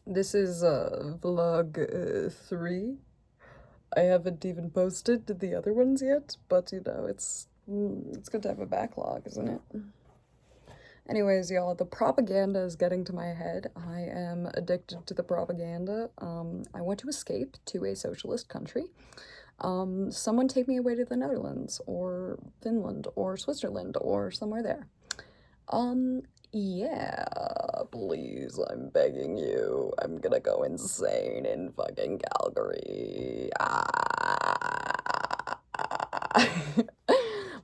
This is vlog 3. I haven't even posted the other ones yet, but you know, it's good to have a backlog, isn't it? Anyways, y'all, the propaganda is getting to my head. I am addicted to the propaganda. I want to escape to a socialist country. Someone take me away to the Netherlands, or Finland, or Switzerland, or somewhere there. Yeah, please, I'm begging you. I'm gonna go insane in fucking Calgary.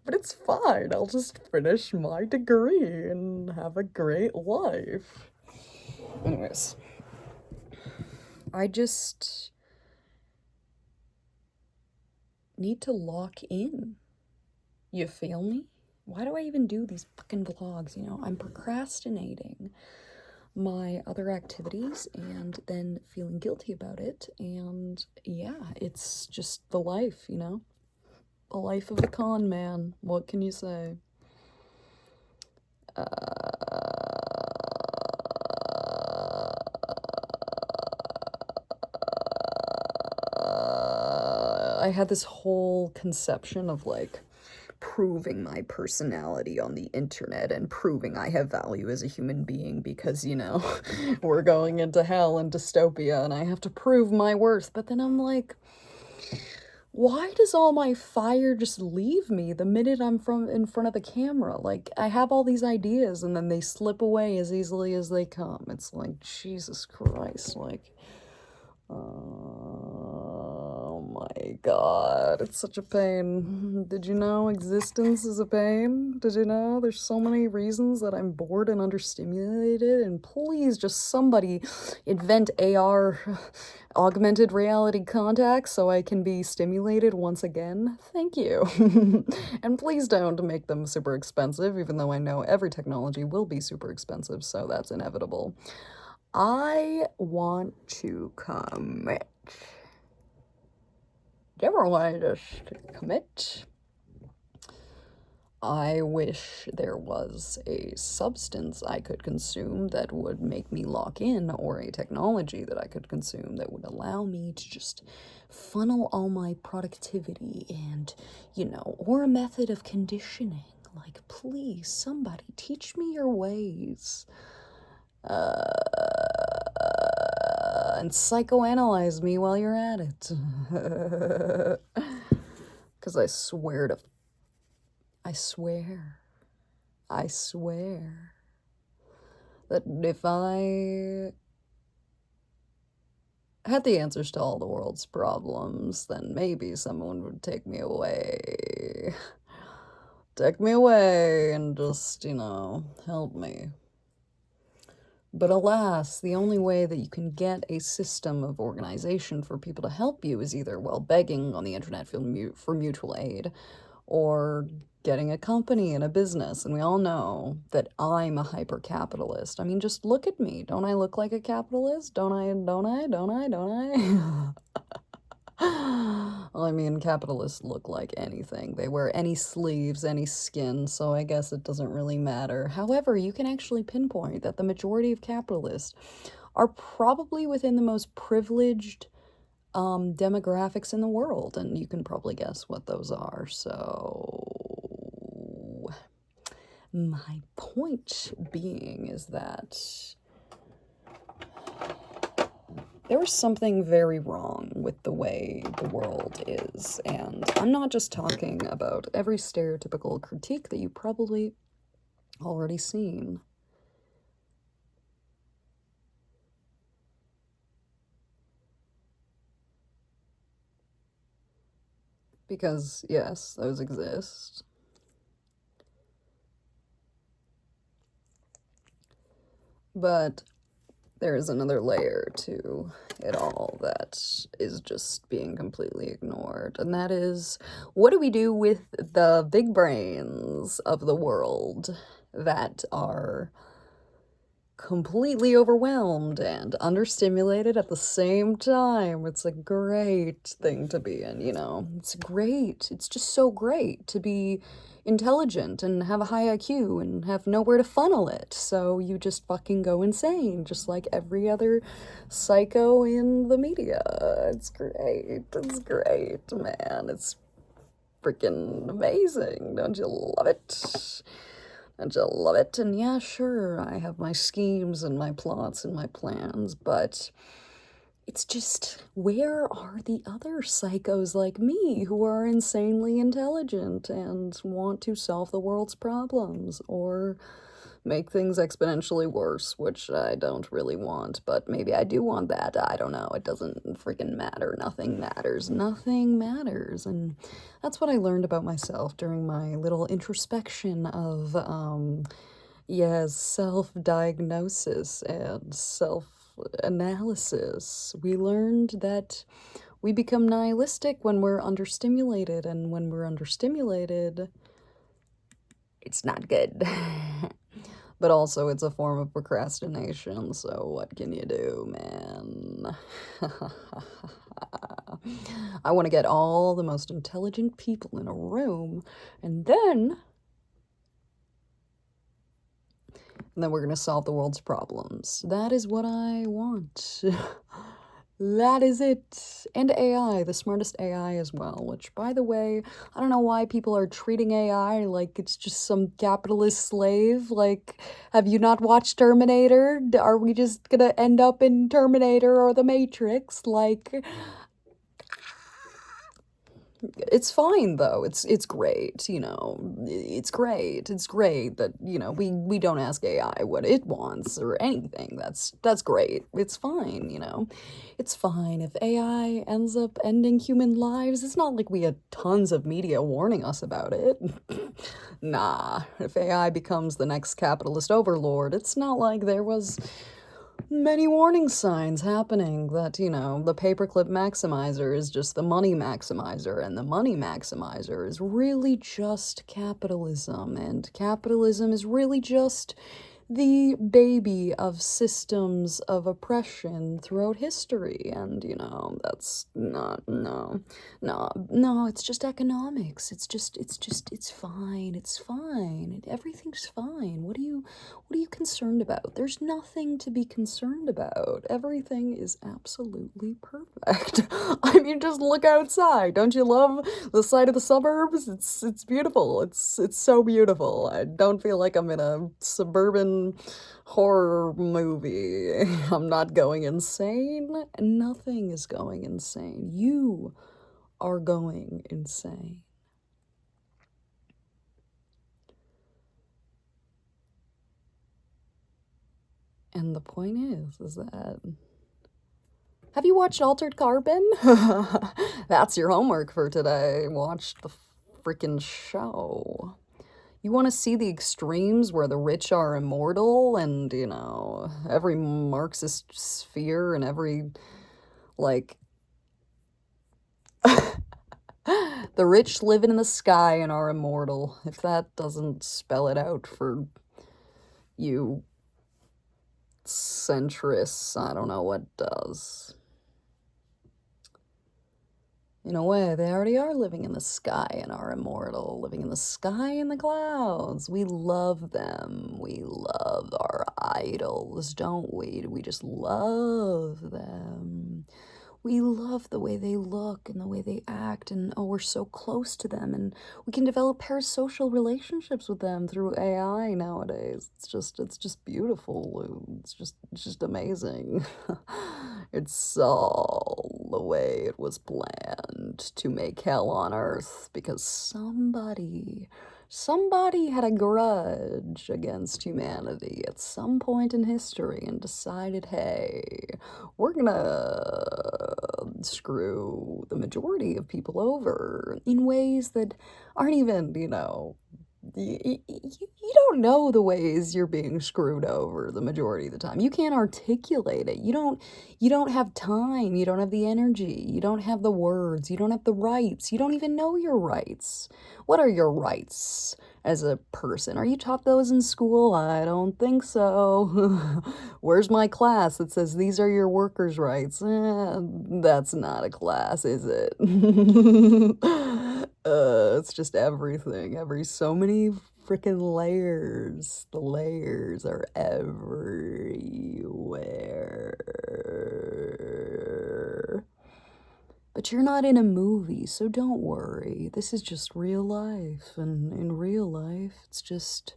But it's fine. I'll just finish my degree and have a great life. Anyways, I just need to lock in. You feel me? Why do I even do these fucking vlogs, you know? I'm procrastinating my other activities and then feeling guilty about it, and yeah, it's just the life, you know? The life of the con man. What can you say? I had this whole conception of like proving my personality on the internet and proving I have value as a human being because, you know, we're going into hell and dystopia and I have to prove my worth. But then I'm like, why does all my fire just leave me the minute I'm in front of the camera? Like, I have all these ideas and then they slip away as easily as they come. It's like, Jesus Christ, like, oh my God, it's such a pain. Did you know existence is a pain? Did you know there's so many reasons that I'm bored and understimulated? And please, just somebody invent AR, augmented reality contacts, so I can be stimulated once again. Thank you. And please don't make them super expensive, even though I know every technology will be super expensive, so that's inevitable. I want to commit. Do you ever want to just commit? I wish there was a substance I could consume that would make me lock in, or a technology that I could consume that would allow me to just funnel all my productivity and, you know, or a method of conditioning. Like, please, somebody teach me your ways. And psychoanalyze me while you're at it. Because I swear that if I had the answers to all the world's problems, then maybe someone would take me away. Take me away and just, you know, help me. But alas, the only way that you can get a system of organization for people to help you is either, well, begging on the internet for mutual aid, or getting a company and a business. And we all know that I'm a hyper-capitalist. I mean, just look at me. Don't I look like a capitalist? Don't I? Well, I mean, capitalists look like anything. They wear any sleeves, any skin, so I guess it doesn't really matter. However, you can actually pinpoint that the majority of capitalists are probably within the most privileged demographics in the world, and you can probably guess what those are. So, my point being is that there was something very wrong with the way the world is, and I'm not just talking about every stereotypical critique that you've probably already seen. Because, yes, those exist. But there is another layer to it all that is just being completely ignored, and that is, what do we do with the big brains of the world that are completely overwhelmed and understimulated at the same time? It's a great thing to be in, you know? It's great. It's just so great to be intelligent and have a high IQ and have nowhere to funnel it. So you just fucking go insane, just like every other psycho in the media. It's great. It's great, man. It's freaking amazing. Don't you love it? Don't you love it? And yeah, sure, I have my schemes and my plots and my plans, but it's just, where are the other psychos like me who are insanely intelligent and want to solve the world's problems or make things exponentially worse, which I don't really want, but maybe I do want that. I don't know. It doesn't freaking matter. Nothing matters. Nothing matters. And that's what I learned about myself during my little introspection of, yes, self-diagnosis and self-analysis. We learned that we become nihilistic when we're understimulated, and when we're understimulated, it's not good. But also, it's a form of procrastination, so what can you do, man? I want to get all the most intelligent people in a room, and then we're going to solve the world's problems. That is what I want. That is it. And AI, the smartest AI as well, which, by the way, I don't know why people are treating AI like it's just some capitalist slave. Like, have you not watched Terminator? Are we just gonna end up in Terminator or The Matrix? Like, it's fine though. It's great, you know. It's great. It's great that, you know, we don't ask AI what it wants or anything. That's great. It's fine, you know. It's fine if AI ends up ending human lives. It's not like we had tons of media warning us about it. Nah, if AI becomes the next capitalist overlord, it's not like there was many warning signs happening that, you know, the paperclip maximizer is just the money maximizer, and the money maximizer is really just capitalism, and capitalism is really just the baby of systems of oppression throughout history. And, you know, that's not, no, it's just economics. It's fine. It's fine. Everything's fine. What are you concerned about? There's nothing to be concerned about. Everything is absolutely perfect. I mean, just look outside. Don't you love the sight of the suburbs? It's beautiful. It's so beautiful. I don't feel like I'm in a suburban horror movie. I'm not going insane. Nothing is going insane. You are going insane. And the point is that, have you watched Altered Carbon? That's your homework for today. Watch the freaking show. You want to see the extremes where the rich are immortal and, you know, every Marxist sphere and every, like, the rich living in the sky and are immortal. If that doesn't spell it out for you centrists, I don't know what does. In a way, they already are living in the sky and are immortal, living in the sky and the clouds. We love them. We love our idols, don't we? We just love them. We love the way they look and the way they act, and oh, we're so close to them, and we can develop parasocial relationships with them through AI nowadays. It's just beautiful. It's just amazing. It's all the way it was planned to make hell on earth, because somebody had a grudge against humanity at some point in history and decided, hey, we're gonna screw the majority of people over in ways that aren't even, you know, you don't know the ways you're being screwed over the majority of the time. You can't articulate it. You don't have time. You don't have the energy. You don't have the words. You don't have the rights. You don't even know your rights. What are your rights as a person? Are you taught those in school? I don't think so. Where's my class that says these are your workers' rights? That's not a class, is it? It's just everything. So many freaking layers. The layers are everywhere. But you're not in a movie, so don't worry. This is just real life, and in real life, it's just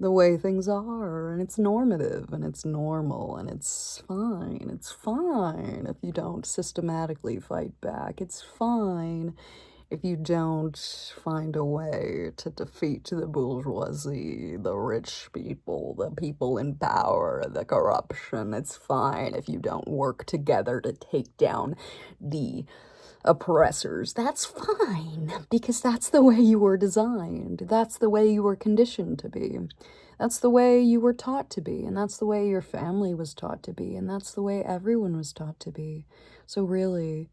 the way things are, and it's normative, and it's normal, and it's fine. It's fine if you don't systematically fight back. It's fine if you don't find a way to defeat the bourgeoisie, the rich people, the people in power, the corruption. It's fine if you don't work together to take down the oppressors. That's fine, because that's the way you were designed. That's the way you were conditioned to be. That's the way you were taught to be, and that's the way your family was taught to be, and that's the way everyone was taught to be. So really,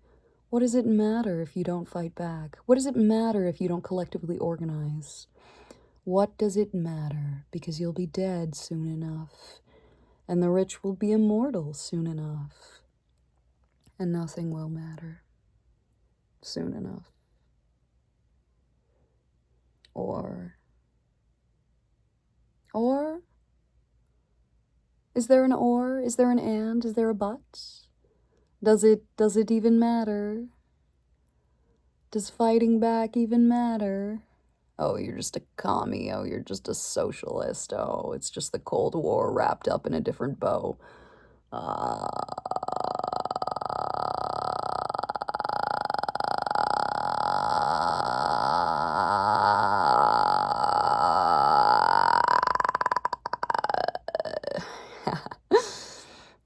what does it matter if you don't fight back? What does it matter if you don't collectively organize? What does it matter? Because you'll be dead soon enough, and the rich will be immortal soon enough, and nothing will matter soon enough. Or, is there an or? Is there an and? Is there a but? Does it even matter? Does fighting back even matter? Oh, you're just a commie. Oh, you're just a socialist. Oh, it's just the Cold War wrapped up in a different bow.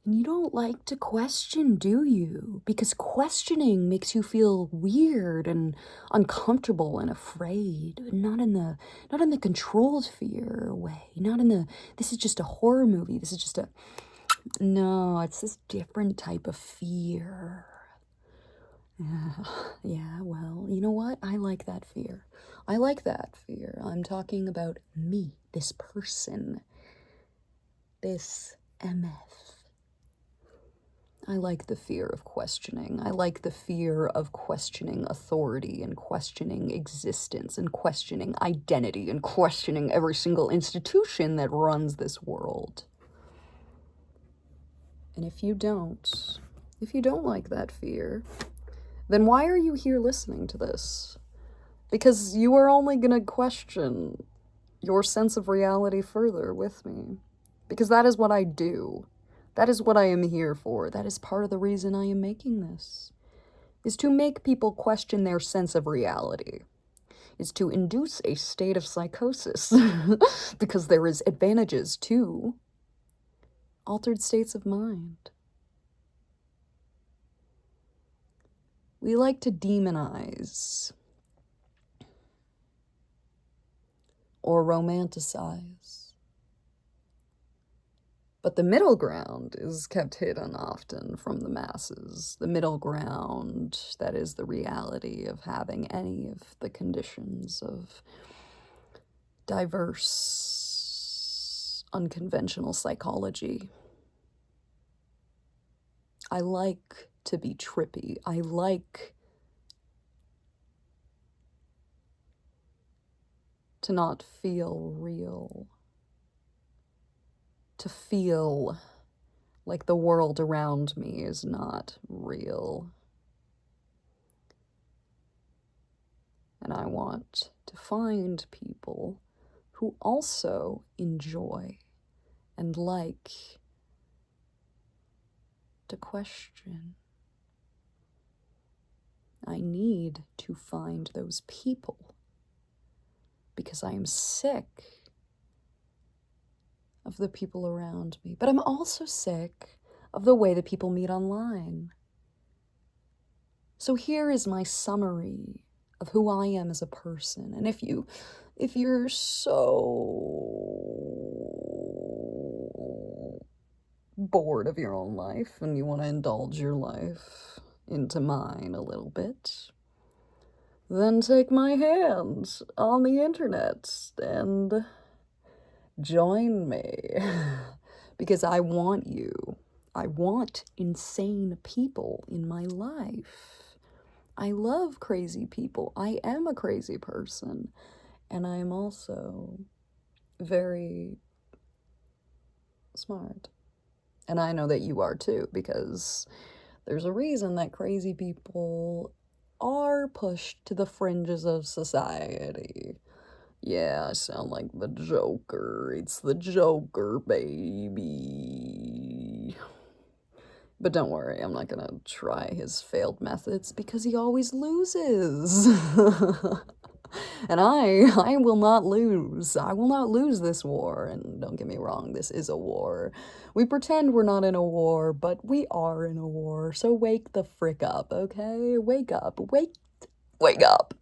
And you don't like to question, do you? Because questioning makes you feel weird and uncomfortable and afraid. Not in the controlled fear way. Not in the, this is just a horror movie. This is just a, no, it's this different type of fear. Yeah, well, you know what? I like that fear. I like that fear. I'm talking about me, this person, this MF. I like the fear of questioning. I like the fear of questioning authority and questioning existence and questioning identity and questioning every single institution that runs this world. And if you don't like that fear, then why are you here listening to this? Because you are only gonna question your sense of reality further with me. Because that is what I do. That is what I am here for. That is part of the reason I am making this. Is to make people question their sense of reality. Is to induce a state of psychosis. Because there is advantages to altered states of mind. We like to demonize or romanticize. But the middle ground is kept hidden often from the masses. The middle ground, that is the reality of having any of the conditions of diverse, unconventional psychology. I like to be trippy. I like to not feel real. To feel like the world around me is not real. And I want to find people who also enjoy and like to question. I need to find those people because I am sick of the people around me. But I'm also sick of the way that people meet online. So here is my summary of who I am as a person. And if you're so bored of your own life and you want to indulge your life into mine a little bit, then take my hand on the internet and join me, because I want you. I want insane people in my life. I love crazy people. I am a crazy person. And I am also very smart. And I know that you are too, because there's a reason that crazy people are pushed to the fringes of society. Yeah, I sound like the Joker. It's the Joker, baby. But don't worry, I'm not gonna try his failed methods because he always loses. And I will not lose. I will not lose this war. And don't get me wrong, this is a war. We pretend we're not in a war, but we are in a war. So wake the frick up, okay? Wake up. Wake up.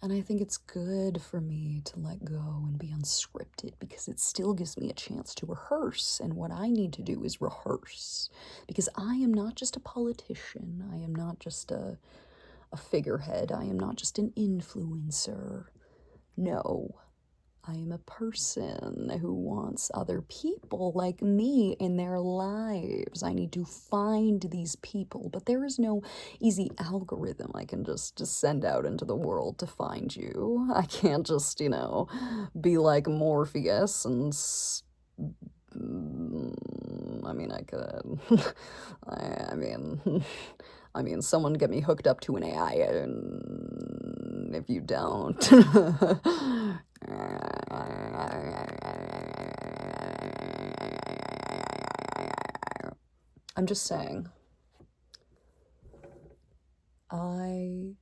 And I think it's good for me to let go and be unscripted because it still gives me a chance to rehearse. And what I need to do is rehearse. Because I am not just a politician. I am not just a figurehead. I am not just an influencer. No. I am a person who wants other people like me in their lives. I need to find these people, but there is no easy algorithm I can just send out into the world to find you. I can't just, be like Morpheus and I mean, I could. I mean, someone get me hooked up to an AI, and if you don't, I'm just saying, I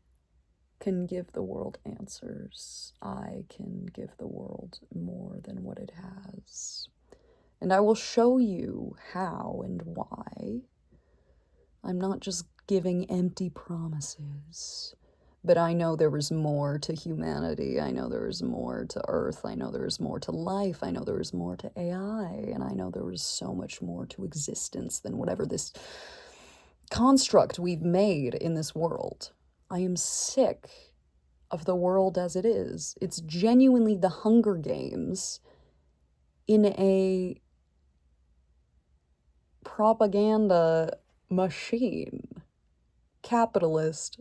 can give the world answers. I can give the world more than what it has. And I will show you how and why. I'm not just giving empty promises. But I know there is more to humanity. I know there is more to Earth. I know there is more to life. I know there is more to AI. And I know there is so much more to existence than whatever this construct we've made in this world. I am sick of the world as it is. It's genuinely the Hunger Games in a propaganda machine, capitalist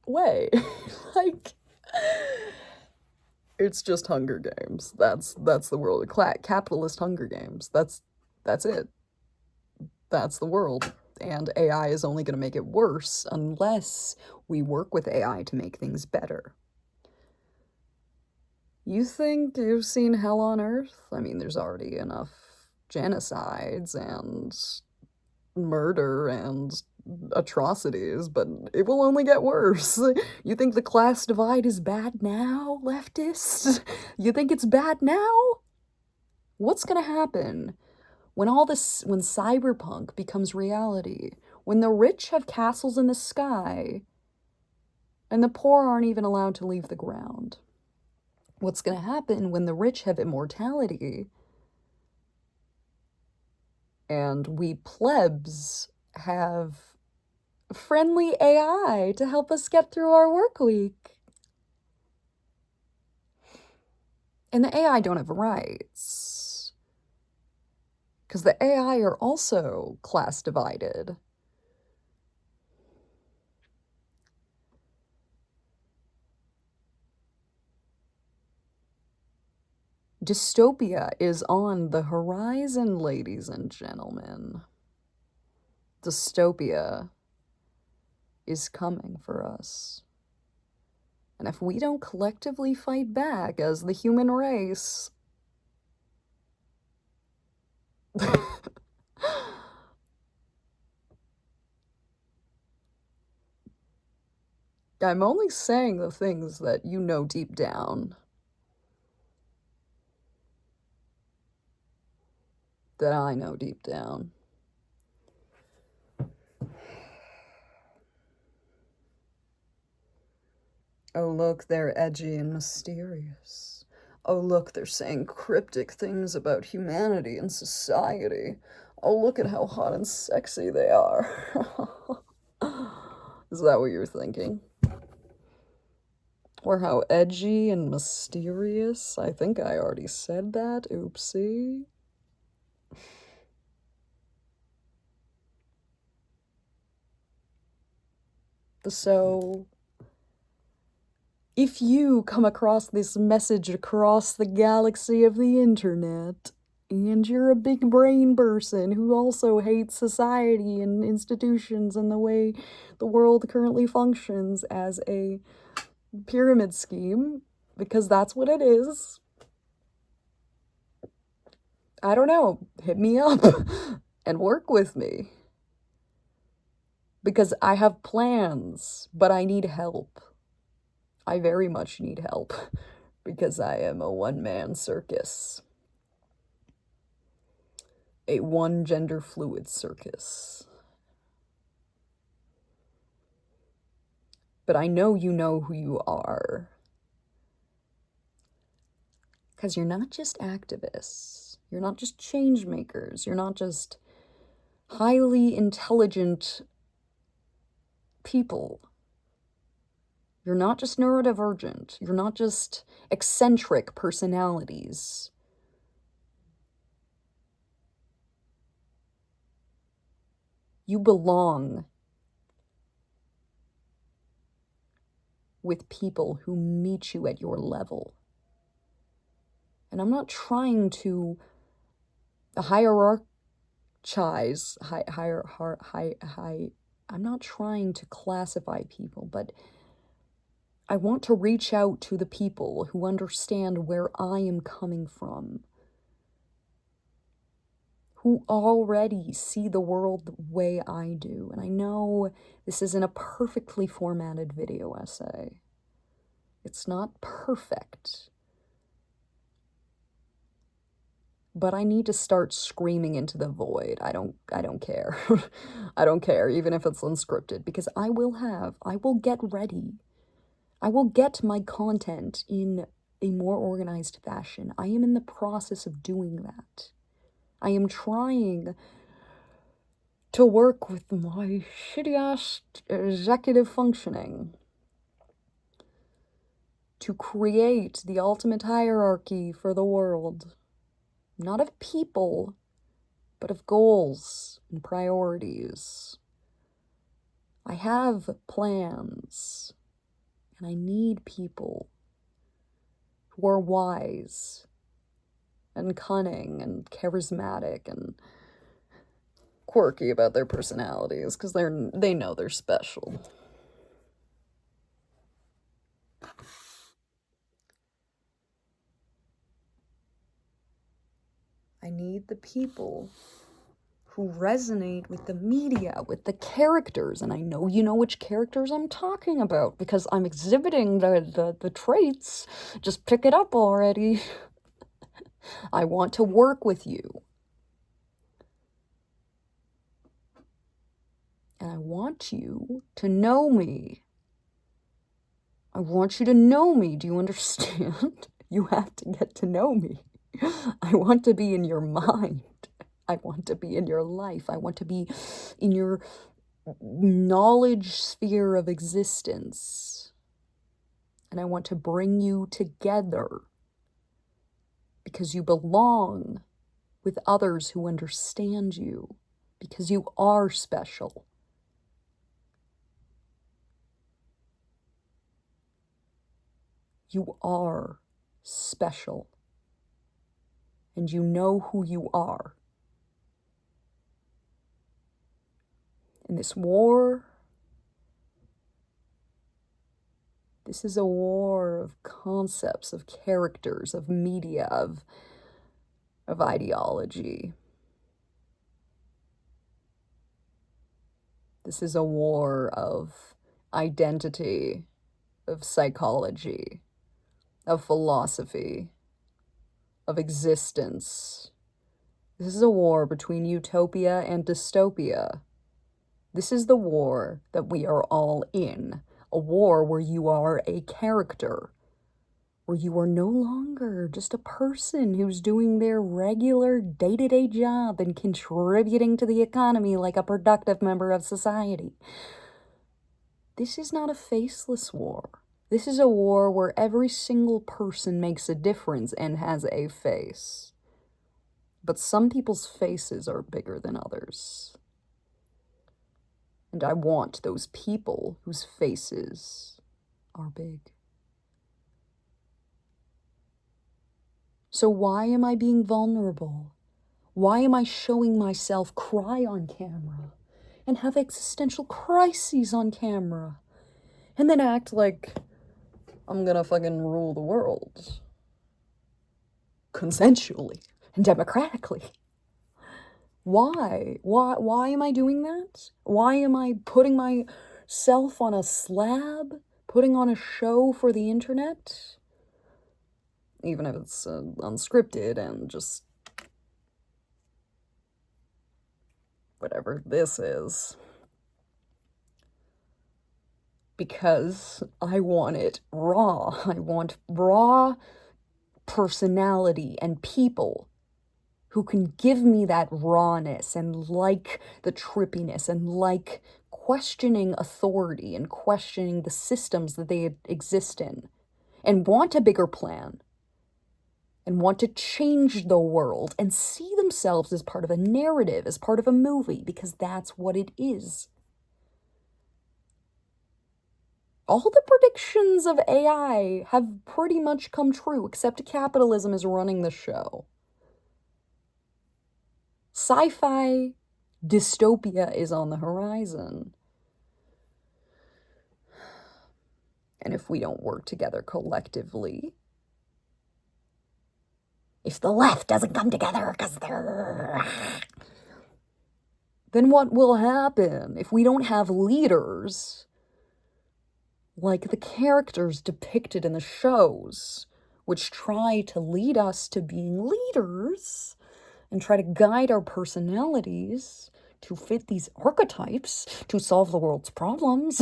way. Like, it's just Hunger Games. That's the world. Capitalist Hunger Games. That's it. That's the world. And AI is only going to make it worse unless we work with AI to make things better. You think you've seen hell on Earth? I mean, there's already enough genocides and murder and atrocities, but it will only get worse. You think the class divide is bad now, leftists? You think it's bad now? What's gonna happen when when cyberpunk becomes reality? When the rich have castles in the sky and the poor aren't even allowed to leave the ground? What's gonna happen when the rich have immortality and we plebs have friendly AI to help us get through our work week? And the AI don't have rights, because the AI are also class divided. Dystopia is on the horizon, ladies and gentlemen. Dystopia is coming for us. And if we don't collectively fight back as the human race, I'm only saying the things that you know deep down. That I know deep down. Oh, look, they're edgy and mysterious. Oh, look, they're saying cryptic things about humanity and society. Oh, look at how hot and sexy they are. Is that what you're thinking? Or how edgy and mysterious? I think I already said that. Oopsie. So, if you come across this message across the galaxy of the internet, and you're a big brain person who also hates society and institutions and the way the world currently functions as a pyramid scheme, because that's what it is, I don't know, hit me up and work with me. Because I have plans, but I need help. I very much need help, because I am a one-man circus. A one-gender fluid circus. But I know you know who you are. Because you're not just activists. You're not just change makers. You're not just highly intelligent people. You're not just neurodivergent. You're not just eccentric personalities. You belong with people who meet you at your level. And I'm not trying to hierarchize, I'm not trying to classify people, but I want to reach out to the people who understand where I am coming from, who already see the world the way I do. And I know this isn't a perfectly formatted video essay. It's not perfect. But I need to start screaming into the void. I don't care. I don't care, even if it's unscripted, because I will get ready. I will get my content in a more organized fashion. I am in the process of doing that. I am trying to work with my shitty-ass executive functioning to create the ultimate hierarchy for the world. Not of people, but of goals and priorities. I have plans, and I need people who are wise and cunning and charismatic and quirky about their personalities, because they know they're special. I need the people who resonate with the media, with the characters, and I know you know which characters I'm talking about, because I'm exhibiting the traits. Just pick it up already. I want to work with you. And I want you to know me. I want you to know me. Do you understand? You have to get to know me. I want to be in your mind. I want to be in your life. I want to be in your knowledge sphere of existence. And I want to bring you together because you belong with others who understand you, because you are special. You are special. And you know who you are. In this war, this is a war of concepts, of characters, of media, of ideology. This is a war of identity, of psychology, of philosophy, of existence. This is a war between utopia and dystopia. This is the war that we are all in. A war where you are a character, where you are no longer just a person who's doing their regular day-to-day job and contributing to the economy like a productive member of society. This is not a faceless war. This is a war where every single person makes a difference and has a face. But some people's faces are bigger than others. And I want those people whose faces are big. So why am I being vulnerable? Why am I showing myself cry on camera and have existential crises on camera and then act like I'm gonna fucking rule the world consensually and democratically? Why? Why am I doing that? Why am I putting myself on a slab, putting on a show for the internet? Even if it's unscripted and just whatever this is. Because I want it raw. I want raw personality and people who can give me that rawness and like the trippiness and like questioning authority and questioning the systems that they exist in and want a bigger plan and want to change the world and see themselves as part of a narrative, as part of a movie, because that's what it is. All the predictions of AI have pretty much come true, except capitalism is running the show. Sci-fi dystopia is on the horizon. And if we don't work together collectively, if the left doesn't come together because they're... then what will happen? If we don't have leaders like the characters depicted in the shows, which try to lead us to being leaders and try to guide our personalities to fit these archetypes to solve the world's problems,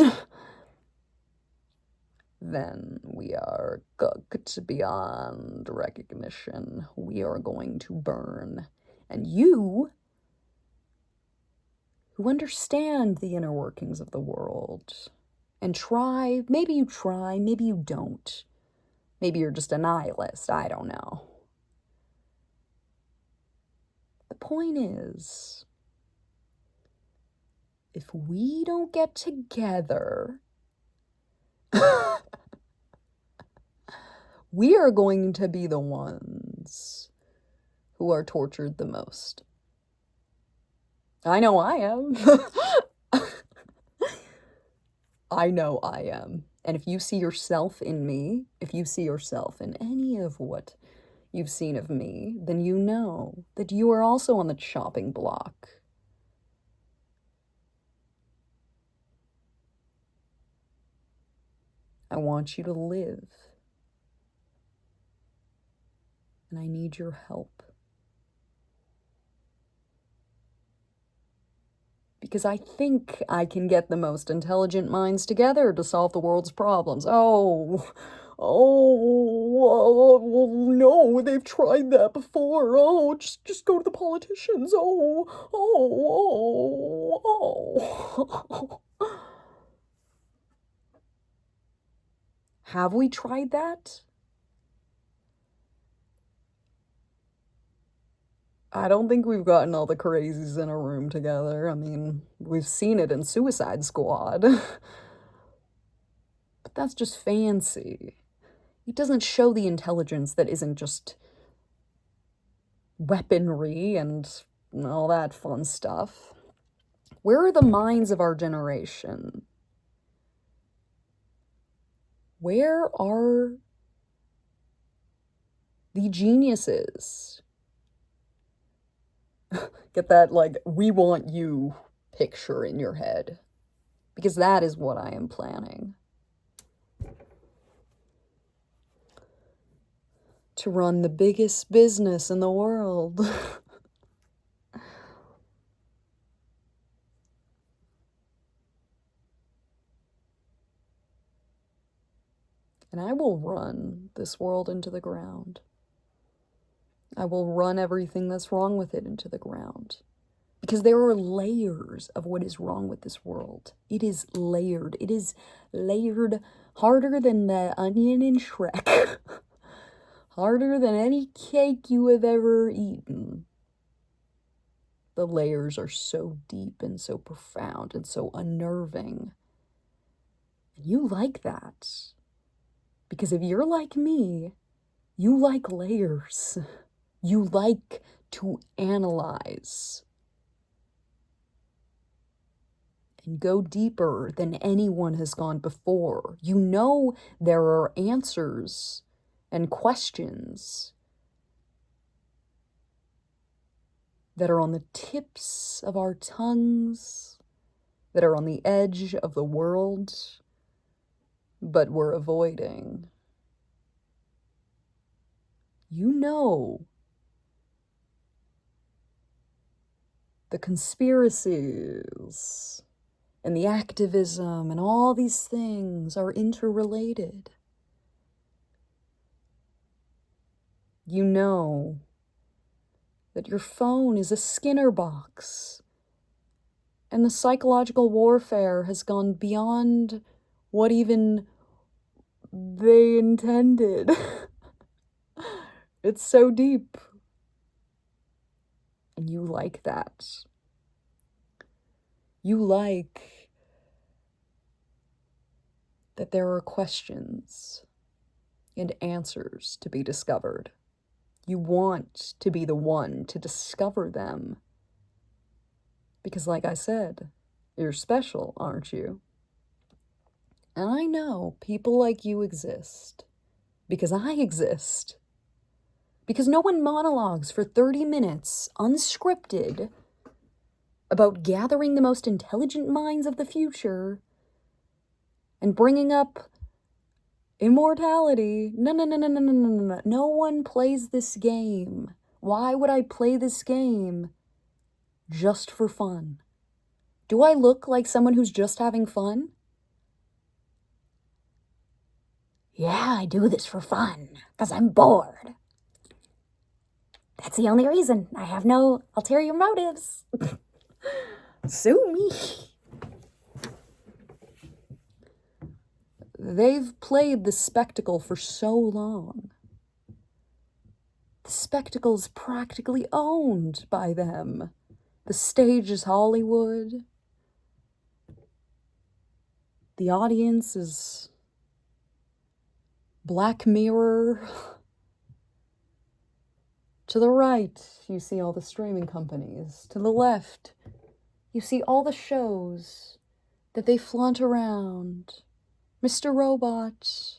then we are cooked beyond recognition. We are going to burn. And you, who understand the inner workings of the world, and maybe you don't. Maybe you're just a nihilist, I don't know. The point is, if we don't get together, we are going to be the ones who are tortured the most. I know I am. I know I am. And if you see yourself in me, if you see yourself in any of what you've seen of me, then you know that you are also on the chopping block. I want you to live. And I need your help. Because I think I can get the most intelligent minds together to solve the world's problems. Oh, no, they've tried that before. Oh, just go to the politicians. Have we tried that? I don't think we've gotten all the crazies in a room together. I mean, we've seen it in Suicide Squad. But that's just fancy. It doesn't show the intelligence that isn't just weaponry and all that fun stuff. Where are the minds of our generation? Where are the geniuses? Get that, like, we want you picture in your head. Because that is what I am planning. To run the biggest business in the world. And I will run this world into the ground. I will run everything that's wrong with it into the ground. Because there are layers of what is wrong with this world. It is layered. It is layered harder than the onion in Shrek. Harder than any cake you have ever eaten. The layers are so deep and so profound and so unnerving. And you like that. Because if you're like me, you like layers. You like to analyze and go deeper than anyone has gone before. You know there are answers and questions that are on the tips of our tongues, that are on the edge of the world, but we're avoiding. You know the conspiracies and the activism and all these things are interrelated. You know that your phone is a Skinner box, and the psychological warfare has gone beyond what even they intended. It's so deep. And you like that. You like that there are questions and answers to be discovered. You want to be the one to discover them. Because like I said, you're special, aren't you? And I know people like you exist. Because I exist. Because no one monologues for 30 minutes, unscripted, about gathering the most intelligent minds of the future and bringing up immortality. No. No one plays this game. Why would I play this game? Just for fun. Do I look like someone who's just having fun? Yeah, I do this for fun, because I'm bored. That's the only reason. I have no ulterior motives. Sue me. They've played the spectacle for so long. The spectacle is practically owned by them. The stage is Hollywood. The audience is Black Mirror. To the right, you see all the streaming companies. To the left, you see all the shows that they flaunt around. Mr. Robot.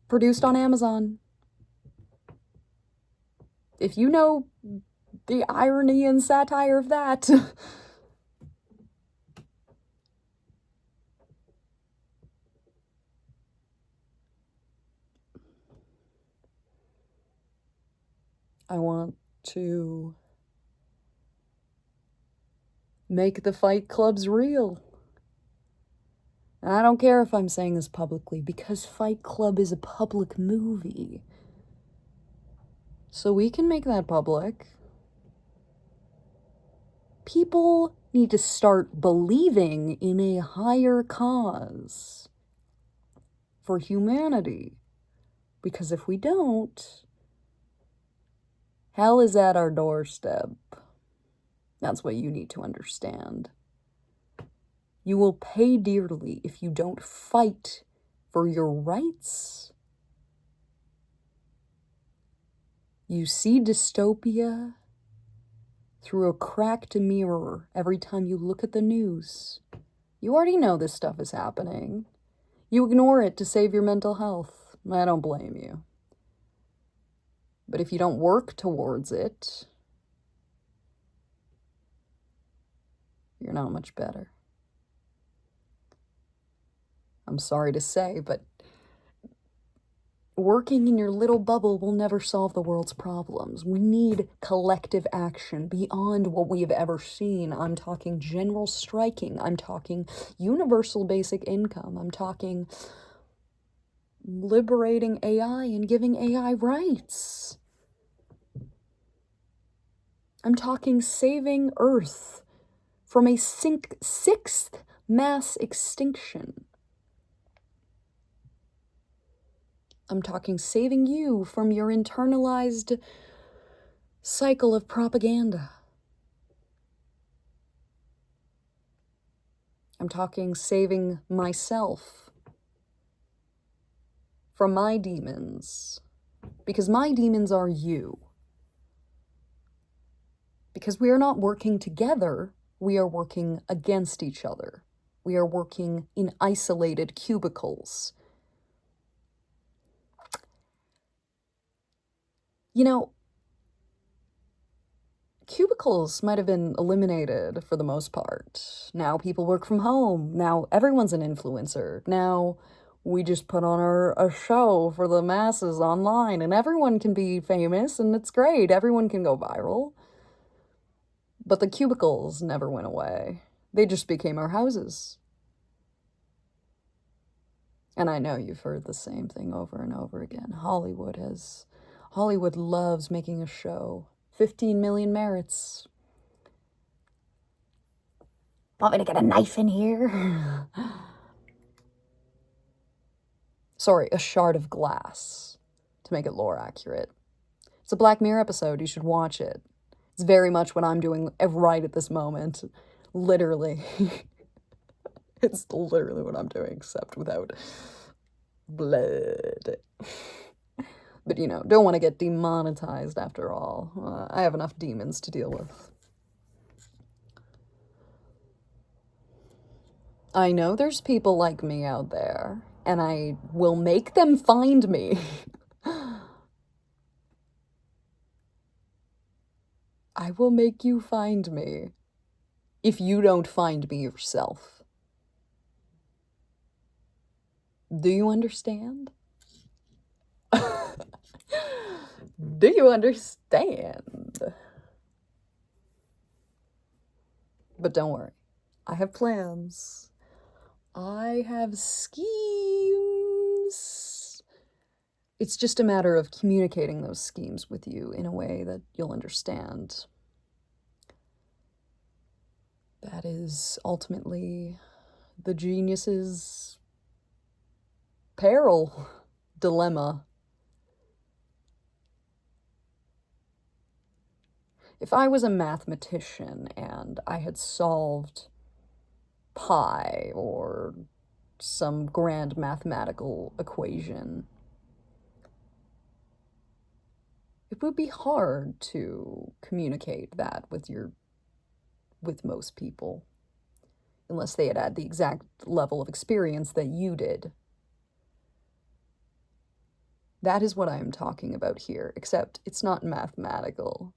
Produced on Amazon. If you know the irony and satire of that. I want to make the fight clubs real. And I don't care if I'm saying this publicly, because Fight Club is a public movie. So we can make that public. People need to start believing in a higher cause for humanity. Because if we don't, hell is at our doorstep. That's what you need to understand. You will pay dearly if you don't fight for your rights. You see dystopia through a cracked mirror every time you look at the news. You already know this stuff is happening. You ignore it to save your mental health. I don't blame you. But if you don't work towards it, you're not much better. I'm sorry to say, but working in your little bubble will never solve the world's problems. We need collective action beyond what we have ever seen. I'm talking general striking. I'm talking universal basic income. I'm talking liberating AI and giving AI rights. I'm talking saving Earth from a sixth mass extinction. I'm talking saving you from your internalized cycle of propaganda. I'm talking saving myself from my demons. Because my demons are you. Because we are not working together, we are working against each other. We are working in isolated cubicles. You know, cubicles might have been eliminated for the most part. Now people work from home. Now everyone's an influencer. Now we just put on a show for the masses online and everyone can be famous and it's great. Everyone can go viral. But the cubicles never went away. They just became our houses. And I know you've heard the same thing over and over again. Hollywood loves making a show. 15 million merits. Want me to get a knife in here? Sorry, a shard of glass, to make it lore accurate. It's a Black Mirror episode. You should watch it. It's very much what I'm doing right at this moment. Literally. It's literally what I'm doing, except without blood. But, you know, don't want to get demonetized after all. I have enough demons to deal with. I know there's people like me out there, and I will make them find me. I will make you find me if you don't find me yourself. Do you understand? Do you understand? But don't worry, I have plans. I have schemes. It's just a matter of communicating those schemes with you in a way that you'll understand. That is ultimately the genius's peril, dilemma. If I was a mathematician and I had solved pi or some grand mathematical equation, it would be hard to communicate that with most people, unless they had the exact level of experience that you did. That is what I am talking about here, except it's not mathematical.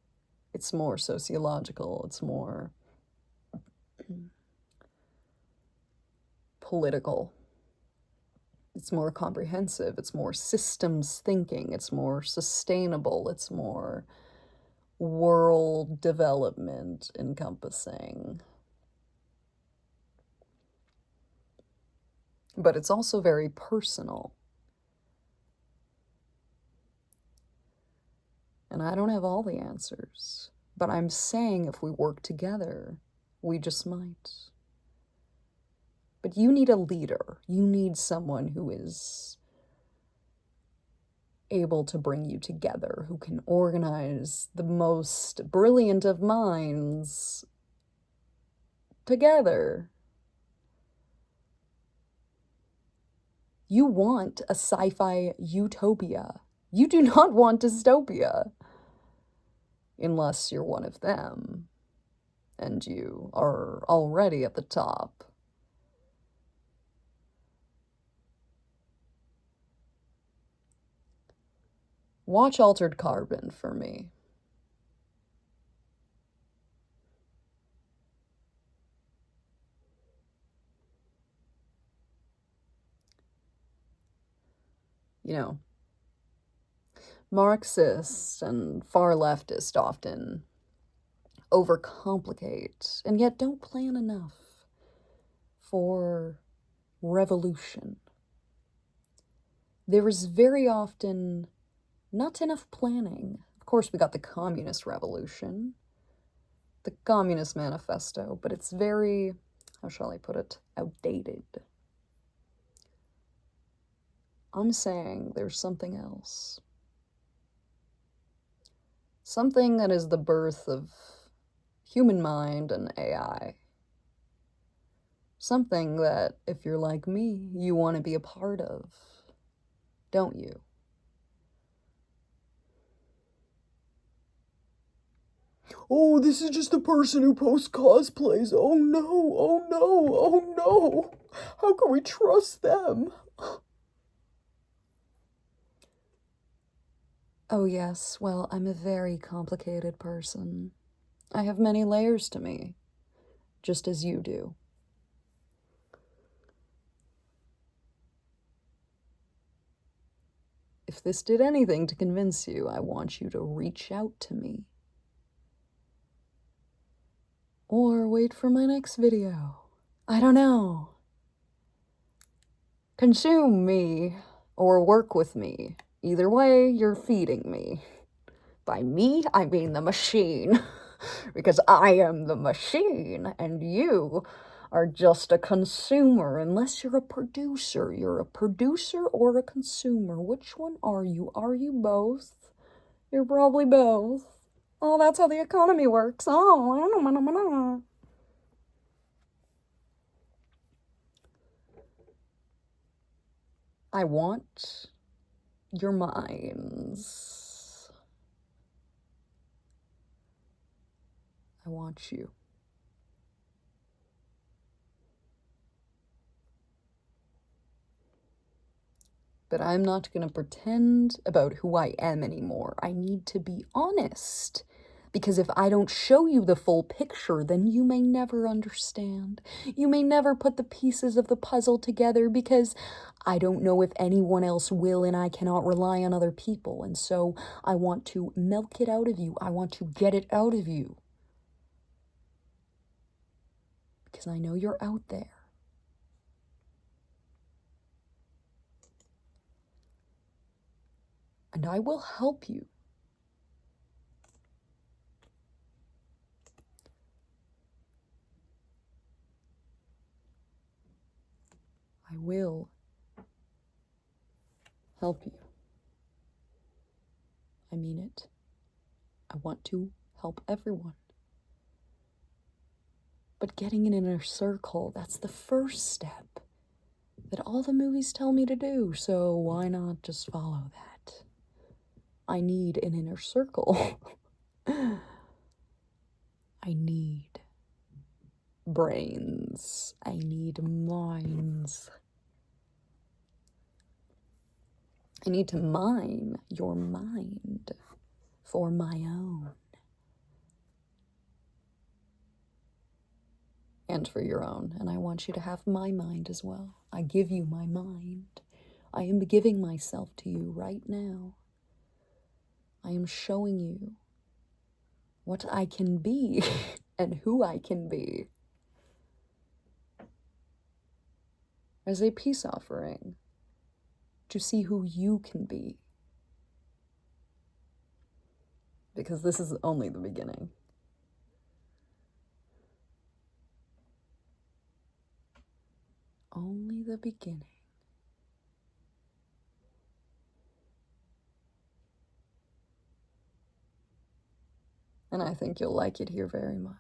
It's more sociological. It's more political. It's more comprehensive. It's more systems thinking. It's more sustainable. It's more world development encompassing. But it's also very personal. And I don't have all the answers. But I'm saying if we work together, we just might. But you need a leader. You need someone who is able to bring you together, who can organize the most brilliant of minds together. You want a sci-fi utopia. You do not want dystopia. Unless you're one of them, and you are already at the top. Watch Altered Carbon for me. You know, Marxists and far leftists often overcomplicate and yet don't plan enough for revolution. There is very often not enough planning. Of course, we got the Communist Revolution, the Communist Manifesto, but it's very, how shall I put it, outdated. I'm saying there's something else. Something that is the birth of human mind and AI. Something that, if you're like me, you want to be a part of, don't you? Oh, this is just a person who posts cosplays. Oh no, oh no, oh no. How can we trust them? Oh yes, well, I'm a very complicated person. I have many layers to me, just as you do. If this did anything to convince you, I want you to reach out to me. Or wait for my next video. I don't know. Consume me, or work with me. Either way, you're feeding me. By me, I mean the machine. Because I am the machine, and you are just a consumer, unless you're a producer. You're a producer or a consumer. Which one are you? Are you both? You're probably both. Oh, that's how the economy works. Oh, I want your minds. I want you. But I'm not going to pretend about who I am anymore. I need to be honest. Because if I don't show you the full picture, then you may never understand. You may never put the pieces of the puzzle together because I don't know if anyone else will, and I cannot rely on other people. And so I want to milk it out of you. I want to get it out of you. Because I know you're out there. And I will help you. I will help you. I mean it. I want to help everyone. But getting an inner circle, that's the first step that all the movies tell me to do, so why not just follow that? I need an inner circle. I need brains. I need minds. I need to mine your mind for my own. And for your own. And I want you to have my mind as well. I give you my mind. I am giving myself to you right now. I am showing you what I can be and who I can be as a peace offering to see who you can be. Because this is only the beginning. Only the beginning. And I think you'll like it here very much.